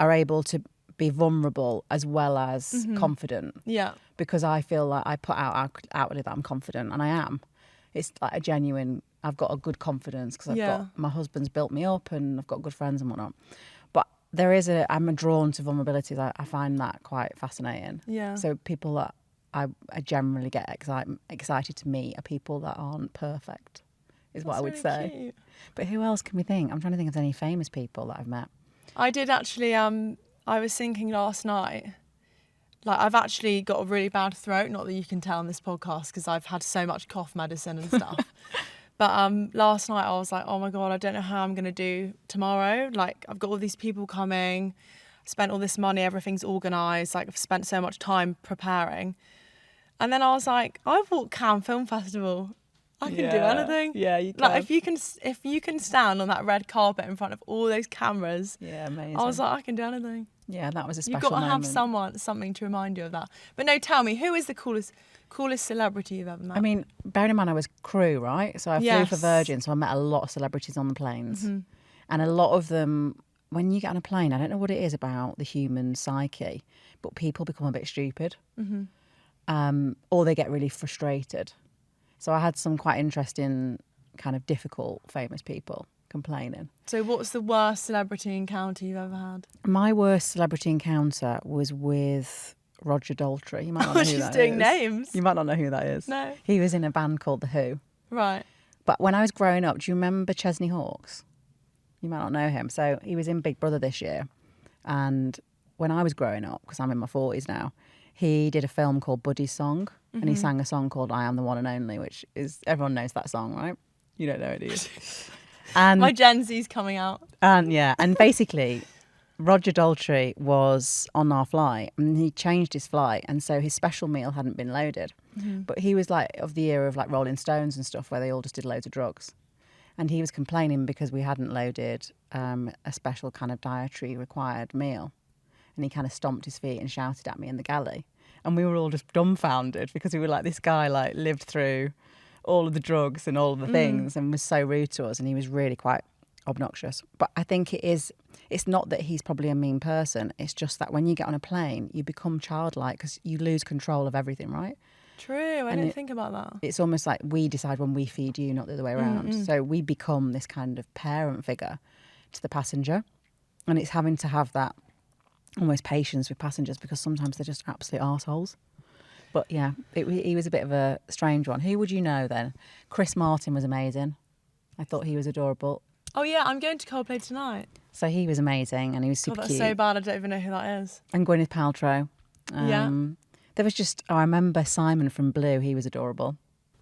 are able to be vulnerable as well as confident. Yeah. Because I feel like I put outwardly that I'm confident, and I am. It's like a genuine, I've got a good confidence because my husband's built me up and I've got good friends and whatnot. But I'm drawn to vulnerabilities. I find that quite fascinating. Yeah. So people that I generally get excited to meet are people that aren't perfect, is what I would That's say. really cute. But who else can we think? I'm trying to think of any famous people that I've met. I did actually, I was thinking last night, like, I've actually got a really bad throat, not that you can tell on this podcast because I've had so much cough medicine and stuff. But last night I was like, oh my God, I don't know how I'm going to do tomorrow. Like, I've got all these people coming, spent all this money, everything's organised, like, I've spent so much time preparing. And then I was like, I've walked Cannes Film Festival. I can do anything. Yeah, you can. Like, if you can stand on that red carpet in front of all those cameras, Yeah, amazing. I was like, I can do anything. Yeah, that was a special You've got to moment. have something to remind you of that. But no, tell me, who is the coolest celebrity you've ever met? I mean, bearing in mind I was crew, right? So I flew Yes. for Virgin, so I met a lot of celebrities on the planes. And a lot of them, when you get on a plane, I don't know what it is about the human psyche, but people become a bit stupid. Or they get really frustrated. So I had some quite interesting, kind of difficult, famous people complaining. So what's the worst celebrity encounter you've ever had? My worst celebrity encounter was with Roger Daltrey. You might not know who She's that doing is. names. You might not know who that is. No. He was in a band called The Who. Right. But when I was growing up, do you remember Chesney Hawkes? You might not know him. So he was in Big Brother this year. And when I was growing up, because I'm in my 40s now, he did a film called Buddy's Song. And he sang a song called I Am the One and Only, which is, everyone knows that song, right? You don't know it, do you? And My Gen Z's coming out. and basically, Roger Daltrey was on our flight and he changed his flight, and so his special meal hadn't been loaded. But he was like of the era of like Rolling Stones and stuff, where they all just did loads of drugs. And he was complaining because we hadn't loaded a special kind of dietary required meal. And he kind of stomped his feet and shouted at me in the galley. And we were all just dumbfounded because we were like, this guy like lived through all of the drugs and all of the things and was so rude to us, and he was really quite obnoxious. But I think it's not that he's probably a mean person, it's just that when you get on a plane, you become childlike because you lose control of everything, right? True, I didn't think about that. It's almost like we decide when we feed you, not the other way around. So we become this kind of parent figure to the passenger, and it's having to have that almost patience with passengers because sometimes they're just absolute arseholes. But yeah, he was a bit of a strange one. Who would you know then? Chris Martin was amazing. I thought he was adorable. Oh yeah, I'm going to Coldplay tonight. So he was amazing and he was super God, that's cute. so bad, I don't even know who that is. And Gwyneth Paltrow. Yeah. There was just, I remember Simon from Blue, he was adorable.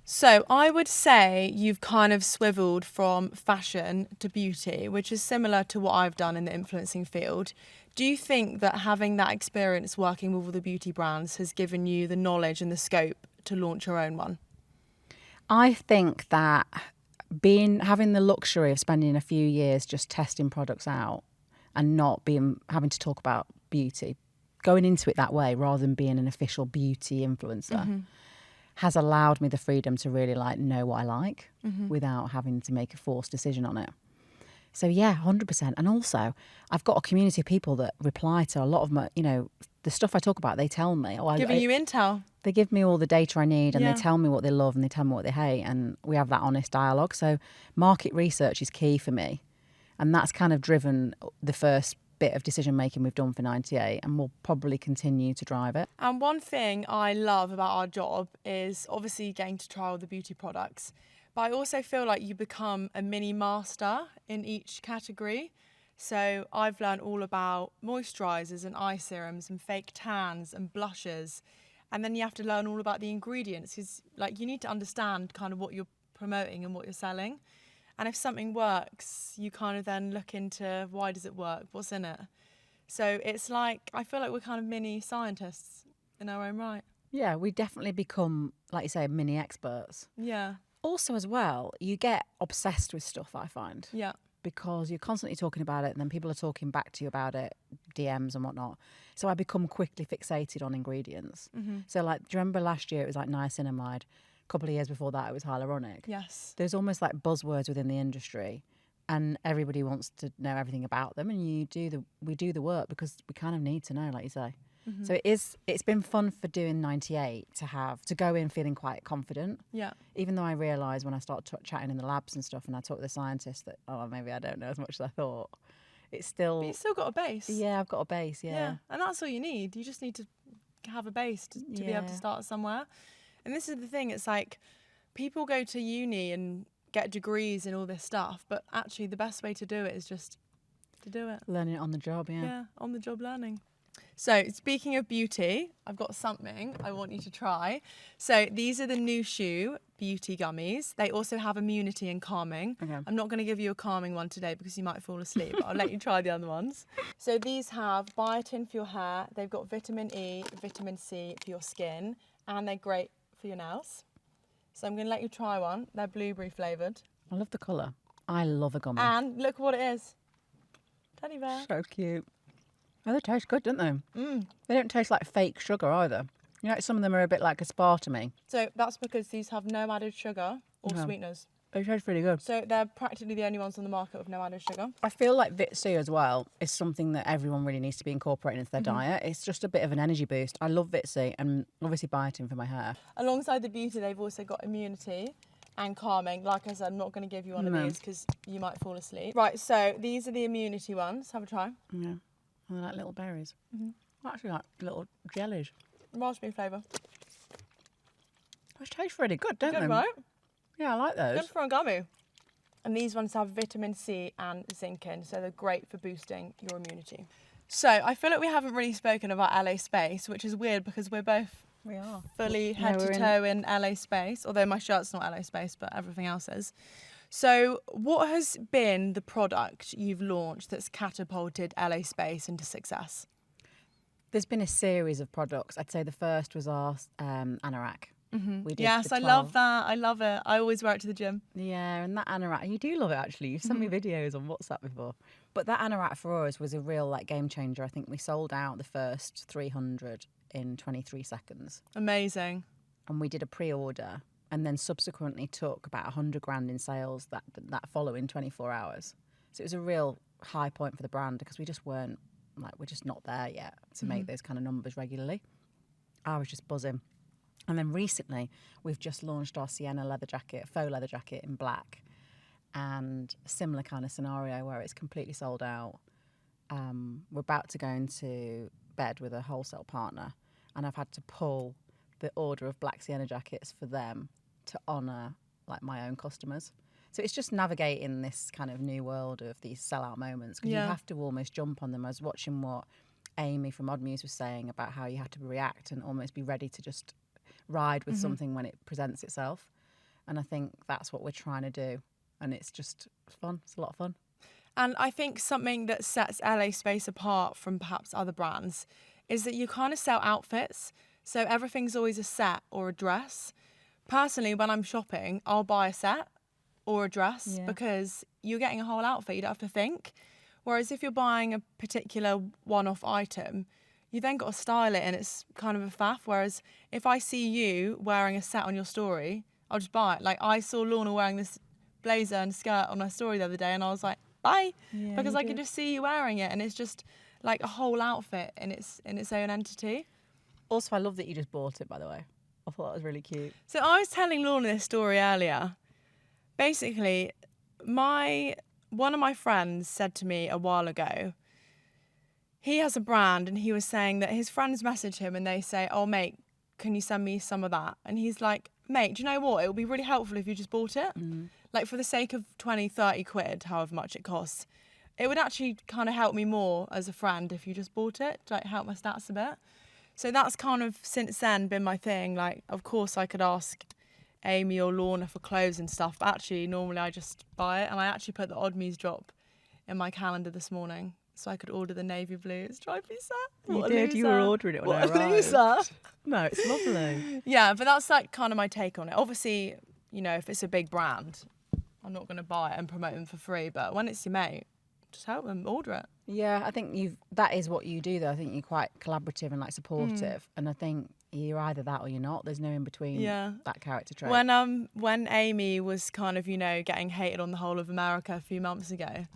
So I would say you've kind of swiveled from fashion to beauty, which is similar to what I've done in the influencing field. Do you think that having that experience working with all the beauty brands has given you the knowledge and the scope to launch your own one? I think that having the luxury of spending a few years just testing products out and not having to talk about beauty, going into it that way rather than being an official beauty influencer, has allowed me the freedom to really like know what I like without having to make a forced decision on it. So yeah, 100%. And also, I've got a community of people that reply to a lot of my, the stuff I talk about. They tell me, Giving you intel. they give me all the data I need, and Yeah. they tell me what they love and they tell me what they hate, and we have that honest dialogue. So market research is key for me, and that's kind of driven the first bit of decision making we've done for 98, and we'll probably continue to drive it. And one thing I love about our job is obviously getting to try all the beauty products. But I also feel like you become a mini master in each category. So I've learned all about moisturisers and eye serums and fake tans and blushes. And then you have to learn all about the ingredients, because like you need to understand kind of what you're promoting and what you're selling. And if something works, you kind of then look into why does it work? What's in it? So it's like, I feel like we're kind of mini scientists in our own right. Yeah, we definitely become, like you say, mini experts. Yeah. Also, as well, you get obsessed with stuff, I find. Yeah. Because you're constantly talking about it, and then people are talking back to you about it, DMs and whatnot. So I become quickly fixated on ingredients. So like, do you remember last year it was like niacinamide? A couple of years before that it was hyaluronic. Yes. There's almost like buzzwords within the industry, and everybody wants to know everything about them, and we do the work because we kind of need to know, like you say. So it's been fun for doing 98 to go in feeling quite confident. Yeah. Even though I realised when I started chatting in the labs and stuff, and I talked to the scientists that, maybe I don't know as much as I thought. It's still... But you've still got a base. Yeah, I've got a base, yeah. And that's all you need. You just need to have a base to be able to start somewhere. And this is the thing, it's like people go to uni and get degrees and all this stuff, but actually the best way to do it is just to do it. Learning it on the job, yeah. Yeah, on the job learning. So speaking of beauty, I've got something I want you to try. So these are the New Shoe beauty gummies. They also have immunity and calming. Okay. I'm not going to give you a calming one today because you might fall asleep, but I'll let you try the other ones. So these have biotin for your hair. They've got vitamin E, vitamin C for your skin, and they're great for your nails. So I'm going to let you try one. They're blueberry flavoured. I love the colour. I love a gummy. And look what it is. Teddy bear. So cute. Oh, they taste good, don't they? They don't taste like fake sugar either. You know, some of them are a bit like aspartame. So that's because these have no added sugar or sweeteners. They taste really good. So they're practically the only ones on the market with no added sugar. I feel like Vit C as well is something that everyone really needs to be incorporating into their diet. It's just a bit of an energy boost. I love Vit C, and obviously biotin for my hair. Alongside the beauty, they've also got immunity and calming. Like I said, I'm not going to give you one of these because you might fall asleep. Right, so these are the immunity ones. Have a try. Yeah. And they're like little berries. Actually like little jellies. Raspberry flavour. Those taste really good, don't they? Good, right? Yeah, I like those. Good for a gummy. And these ones have vitamin C and zinc in, so they're great for boosting your immunity. So I feel like we haven't really spoken about LA Space, which is weird because we're both We are. fully head to toe in LA Space, although my shirt's not LA Space, but everything else is. So what has been the product you've launched that's catapulted LA Space into success? There's been a series of products. I'd say the first was our anorak. We did Yes, the I love 12. that. I love it. I always wear it to the gym. Yeah, and that anorak, you do love it actually. You've sent me videos on WhatsApp before. But that anorak for us was a real like game changer. I think we sold out the first 300 in 23 seconds. Amazing. And we did a pre-order and then subsequently took about 100 grand in sales that following 24 hours. So it was a real high point for the brand because we just weren't, like, we're just not there yet to make those kind of numbers regularly. I was just buzzing. And then recently, we've just launched our Sienna leather jacket, faux leather jacket in black. And a similar kind of scenario where it's completely sold out. We're about to go into bed with a wholesale partner. And I've had to pull the order of black Sienna jackets for them to honour like my own customers. So it's just navigating this kind of new world of these sellout moments because you have to almost jump on them. I was watching what Amy from Odd Muse was saying about how you have to react and almost be ready to just ride with something when it presents itself. And I think that's what we're trying to do. And it's just fun. It's a lot of fun. And I think something that sets LA Space apart from perhaps other brands is that you kind of sell outfits. So everything's always a set or a dress. Personally, when I'm shopping, I'll buy a set or a dress because you're getting a whole outfit. You don't have to think. Whereas if you're buying a particular one-off item, you then got to style it and it's kind of a faff. Whereas if I see you wearing a set on your story, I'll just buy it. Like I saw Lorna wearing this blazer and skirt on her story the other day and I was like, bye. Yeah, Because you I could did. just see you wearing it, and it's just like a whole outfit in its own entity. Also, I love that you just bought it, by the way. I thought that was really cute. So I was telling Lorna this story earlier. Basically, one of my friends said to me a while ago, he has a brand, and he was saying that his friends message him and they say, oh, mate, can you send me some of that? And he's like, mate, do you know what? It would be really helpful if you just bought it. Like, for the sake of 20, 30 quid, however much it costs, it would actually kind of help me more as a friend if you just bought it, to like help my stats a bit. So that's kind of since then been my thing. Like, of course I could ask Amy or Lorna for clothes and stuff, but actually normally I just buy it. And I actually put the Odd Muse drop in my calendar this morning so I could order the navy blue stripy set. You did. You were ordering it when I What a arrived. loser. No, it's lovely. Yeah, but that's like kind of my take on it. Obviously, you know, if it's a big brand, I'm not going to buy it and promote them for free. But when it's your mate, just help them order it. Yeah, I think that is what you do, though. I think you're quite collaborative and like supportive, and I think you're either that or you're not. There's no in between. Yeah. That character trait. When Amy was kind of, you know, getting hated on the whole of America a few months ago,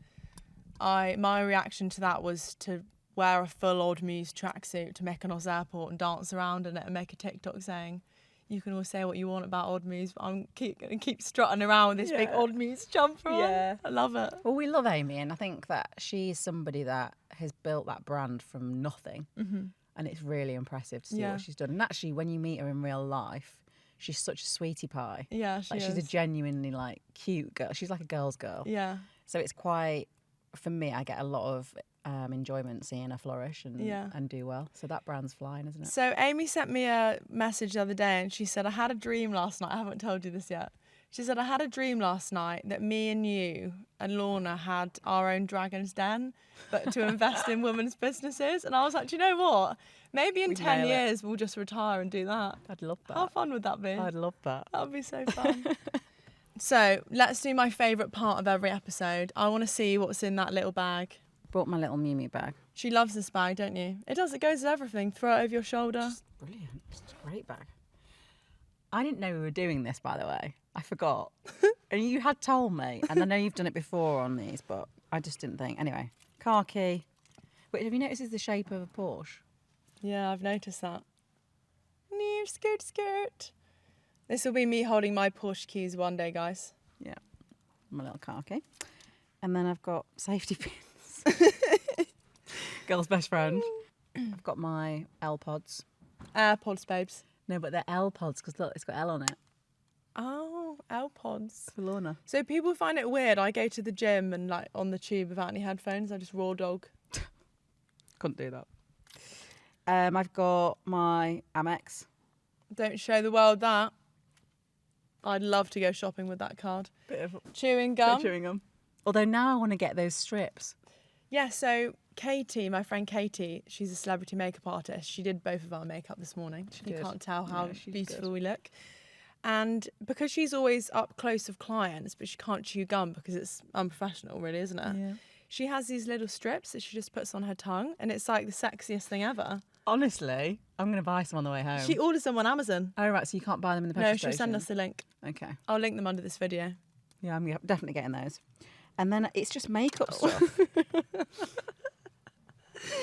my reaction to that was to wear a full Odd Muse tracksuit to Mykonos airport and dance around in it and make a TikTok saying, you can all say what you want about Odd Muse, but I'm gonna keep strutting around with this big Odd Muse jumper on. Yeah. I love it. Well, we love Amy, and I think that she's somebody that has built that brand from nothing, and it's really impressive to see Yeah. what she's done. And actually, when you meet her in real life, she's such a sweetie pie. Yeah, she She's a is. genuinely like cute girl. She's like a girl's girl. Yeah. So it's quite, for me, I get a lot of enjoyment seeing her flourish and do well. So that brand's flying, isn't it? So Amy sent me a message the other day and she said, I had a dream last night. I haven't told you this yet. She said, I had a dream last night that me and you and Lorna had our own Dragon's Den, but to invest in women's businesses. And I was like, do you know what? Maybe in We'd 10 nail it. years we'll just retire and do that. I'd love that. How fun would that be? I'd love that. That would be so fun. So let's do my favourite part of every episode. I want to see what's in that little bag. Brought my little Miu Miu bag. She loves this bag, don't you? It does. It goes with everything. Throw it over your shoulder. Brilliant. It's a great bag. I didn't know we were doing this, by the way. I forgot. And you had told me. And I know you've done it before on these, but I just didn't think. Anyway, car key. Wait, have you noticed it's the shape of a Porsche? Yeah, I've noticed that. New skirt. This will be me holding my Porsche keys one day, guys. Yeah. My little car key. And then I've got safety pins. Girl's best friend. I've got my L-Pods. AirPods, babes. No, but they're L-Pods because look, it's got L on it. Oh, AirPods. For Lorna. So people find it weird. I go to the gym and like on the tube without any headphones. I just raw dog. Couldn't do that. I've got my Amex. Don't show the world that. I'd love to go shopping with that card. Bit of Chewing gum. chewing gum. Although now I want to get those strips. Yeah, so Katie, my friend Katie, she's a celebrity makeup artist. She did both of our makeup this morning. You did. can't tell how No, she's beautiful good. we look. And because she's always up close with clients, but she can't chew gum because it's unprofessional, really, isn't it? Yeah. She has these little strips that she just puts on her tongue, and it's like the sexiest thing ever. Honestly, I'm going to buy some on the way home. She orders them on Amazon. Oh, right, so you can't buy them in the petrol No, she'll station? send us the link. Okay. I'll link them under this video. Yeah, I'm definitely getting those. And then it's just makeup stuff.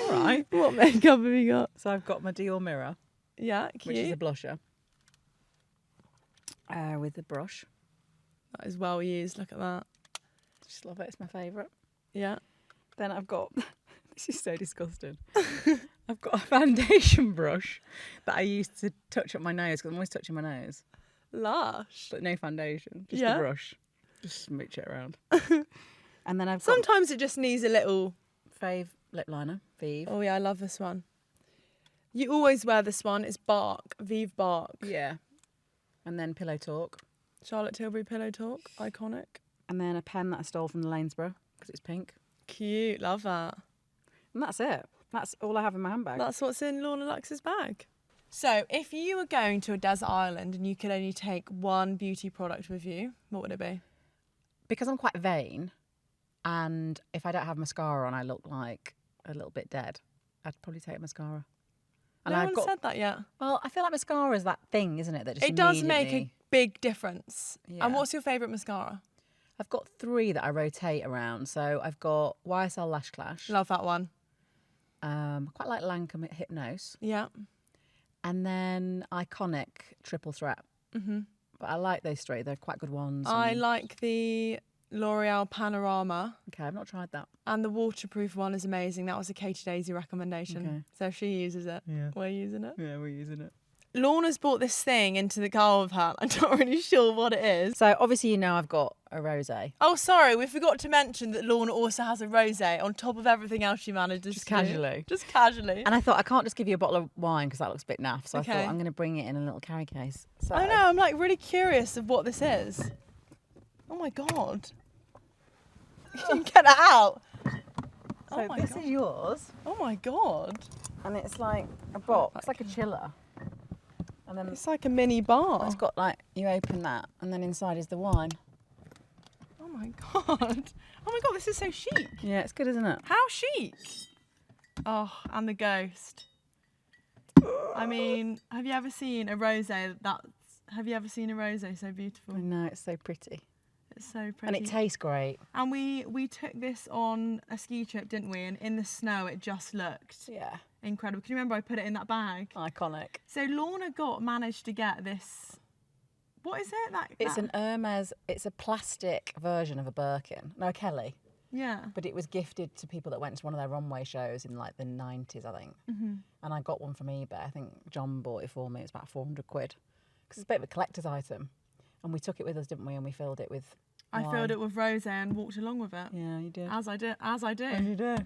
All right. What makeup have you got? So I've got my Dior mirror, Yeah, cute. which is a blusher, with the brush. That is well used. Look at that. Just love it. It's my favourite. Yeah. Then I've got, this is so disgusting. I've got a foundation brush that I use to touch up my nose because I'm always touching my nose, Lush. but no foundation, just Yeah. the brush. Just smooch it around. And then I've got Sometimes it just needs a little... Fave lip liner, Vive. Oh yeah, I love this one. You always wear this one. It's Bark, Vive Bark. Yeah. And then Pillow Talk. Charlotte Tilbury Pillow Talk, iconic. And then a pen that I stole from the Lanesborough because it's pink. Cute, love that. And that's it. That's all I have in my handbag. That's what's in Lorna Luxe's bag. So, if you were going to a desert island and you could only take one beauty product with you, what would it be? Because I'm quite vain, and if I don't have mascara on, I look like a little bit dead. I'd probably take mascara. And No I've one said that yet. well, I feel like mascara is that thing, isn't it? That just It does make a immediately- big difference. Yeah. And what's your favourite mascara? I've got 3 that I rotate around. So I've got YSL Lash Clash. Love that one. Quite like Lancome Hypnose. Yeah. And then Iconic Triple Threat. Mm-hmm. But I like those 3. They're quite good ones. I like the L'Oreal Panorama. Okay, I've not tried that. And the waterproof one is amazing. That was a Katie Daisy recommendation. Okay. So if she uses it, Yeah. we're using it. Yeah, we're using it. Lorna's brought this thing into the car with her. I'm not really sure what it is. So obviously you know I've got a rosé. Oh, sorry, we forgot to mention that Lorna also has a rosé on top of everything else she manages Just to do. casually. Just casually. And I thought I can't just give you a bottle of wine because that looks a bit naff. So I Okay. thought I'm going to bring it in a little carry case. So I know, I'm like really curious of what this is. Oh my God. You can get that out. So Oh my this God. is yours, Oh my God. and it's like a box, it's like a chiller. And then It's like a mini bar. it's got like, you open that, and then inside is the wine. Oh my God. Oh my God, this is so chic. Yeah, it's good, isn't it? How chic. Oh, and the ghost. I mean, have you ever seen a rosé have you ever seen a rosé so beautiful? I know, it's so pretty. It's so pretty. And it tastes great. And we took this on a ski trip, didn't we? And in the snow, it just looked Yeah. incredible. Can you remember I put it in that bag? Iconic. So Lorna managed to get this. What is it? It's an Hermes, it's a plastic version of a Birkin. No, a Kelly. Yeah. But it was gifted to people that went to one of their runway shows in like the 90s, I think. Mm-hmm. And I got one from eBay. I think John bought it for me. It was about 400 quid. Because it's a bit of a collector's item. And we took it with us, didn't we? And we filled it with I wine. filled it with rosé and walked along with it. Yeah, you did. As I do. And you did.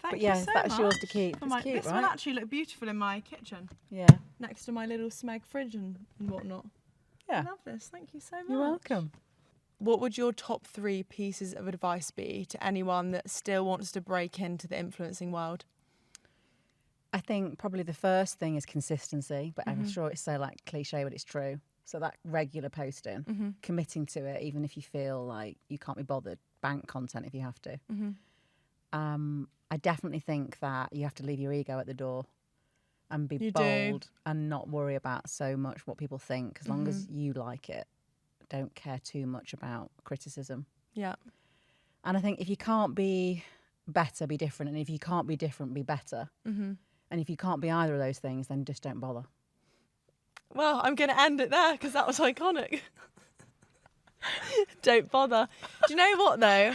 Thank But you yes, so that's much yours to keep. for It's my- cute, this right? will actually look beautiful in my kitchen, Yeah. next to my little Smeg fridge and whatnot. I Yeah. love this. Thank you so much. You're welcome. What would your top 3 pieces of advice be to anyone that still wants to break into the influencing world? I think probably the first thing is consistency, but I'm sure it's so like cliche, but it's true. So that regular posting, committing to it, even if you feel like you can't be bothered, bank content if you have to. I definitely think that you have to leave your ego at the door and be You do. bold and not worry about so much what people think. As long as you like it, don't care too much about criticism. Yeah. And I think if you can't be better, be different. And if you can't be different, be better. And if you can't be either of those things, then just don't bother. Well, I'm going to end it there because that was iconic. Don't bother. Do you know what though?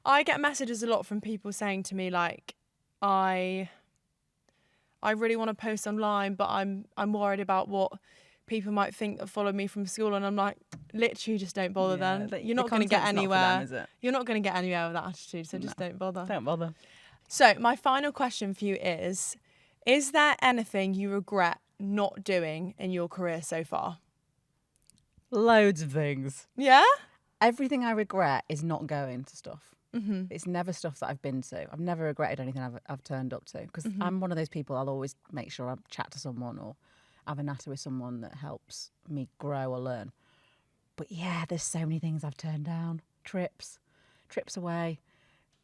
I get messages a lot from people saying to me like, I really want to post online, but I'm worried about what people might think that follow me from school, and I'm like, literally just don't bother then. You're not going to get anywhere. You're not going to get anywhere with that attitude, so just don't bother. Don't bother. So my final question for you is there anything you regret not doing in your career so far? Loads of things. Yeah? Everything I regret is not going to stuff. It's never stuff that I've been to. I've never regretted anything I've turned up to because I'm one of those people. I'll always make sure I chat to someone or have a natter with someone that helps me grow or learn. But yeah, there's so many things I've turned down. Trips away,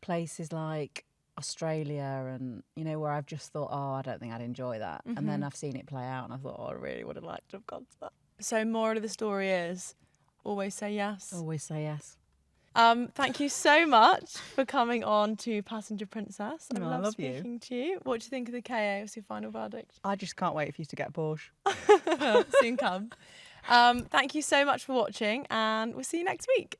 places like Australia and, you know, where I've just thought, oh, I don't think I'd enjoy that. And then I've seen it play out and I thought, oh, I really would have liked to have gone to that. So moral of the story is always say yes. Always say yes. Thank you so much for coming on to Passenger Princess. I No, I love love you. speaking to you. What do you think of the KA? What's your final verdict? I just can't wait for you to get a Porsche. Soon come. Thank you so much for watching and we'll see you next week.